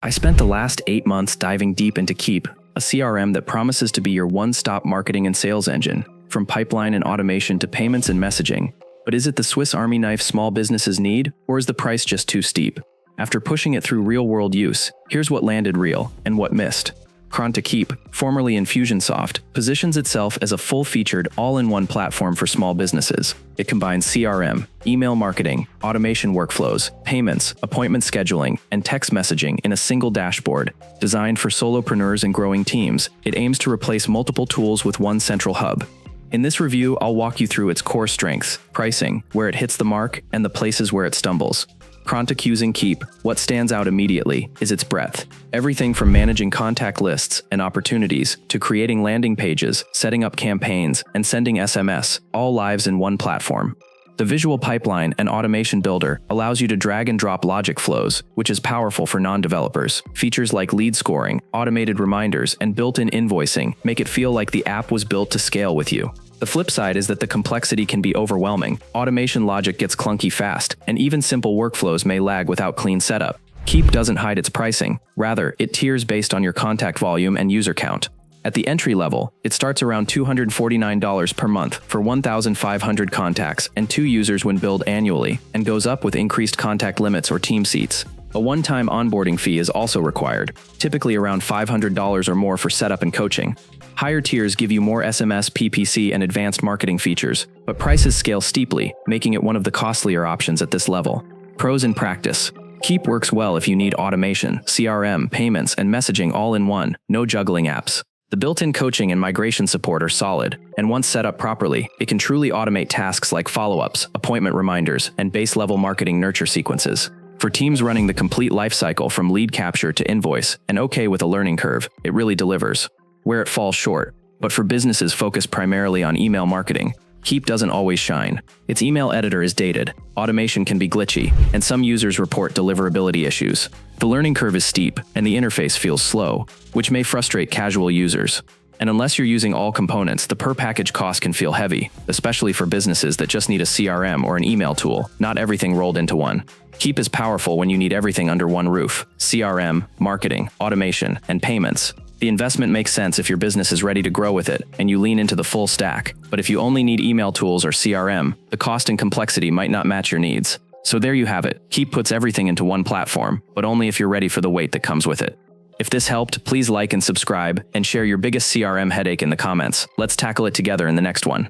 I spent the last 8 months diving deep into Keap, a CRM that promises to be your one-stop marketing and sales engine, from pipeline and automation to payments and messaging. But is it the Swiss Army knife small businesses need, or is the price just too steep? After pushing it through real-world use, here's what landed real and what missed. Keap, formerly Infusionsoft, positions itself as a full-featured, all-in-one platform for small businesses. It combines CRM, email marketing, automation workflows, payments, appointment scheduling, and text messaging in a single dashboard. Designed for solopreneurs and growing teams, it aims to replace multiple tools with one central hub. In this review, I'll walk you through its core strengths, pricing, where it hits the mark, and the places where it stumbles. Using Keap, what stands out immediately is its breadth. Everything from managing contact lists and opportunities to creating landing pages, setting up campaigns, and sending SMS, all lives in one platform. The visual pipeline and automation builder allows you to drag and drop logic flows, which is powerful for non-developers. Features like lead scoring, automated reminders, and built-in invoicing make it feel like the app was built to scale with you. The flip side is that the complexity can be overwhelming. Automation logic gets clunky fast, and even simple workflows may lag without clean setup. Keap doesn't hide its pricing. Rather, it tiers based on your contact volume and user count. At the entry level, it starts around $249 per month for 1,500 contacts and 2 users when billed annually, and goes up with increased contact limits or team seats. A one-time onboarding fee is also required, typically around $500 or more for setup and coaching. Higher tiers give you more SMS, PPC, and advanced marketing features, but prices scale steeply, making it one of the costlier options at this level. Pros in practice. Keap works well if you need automation, CRM, payments, and messaging all in one, no juggling apps. The built-in coaching and migration support are solid, and once set up properly, it can truly automate tasks like follow-ups, appointment reminders, and base-level marketing nurture sequences. For teams running the complete lifecycle from lead capture to invoice, and okay with a learning curve, it really delivers. Where it falls short, but for businesses focused primarily on email marketing, Keap doesn't always shine. Its email editor is dated, automation can be glitchy, and some users report deliverability issues. The learning curve is steep, and the interface feels slow, which may frustrate casual users. And unless you're using all components, the per-package cost can feel heavy, especially for businesses that just need a CRM or an email tool, not everything rolled into one. Keap is powerful when you need everything under one roof: CRM, marketing, automation, and payments. The investment makes sense if your business is ready to grow with it and you lean into the full stack. But if you only need email tools or CRM, the cost and complexity might not match your needs. So there you have it. Keap puts everything into one platform, but only if you're ready for the weight that comes with it. If this helped, please like and subscribe, and share your biggest CRM headache in the comments. Let's tackle it together in the next one.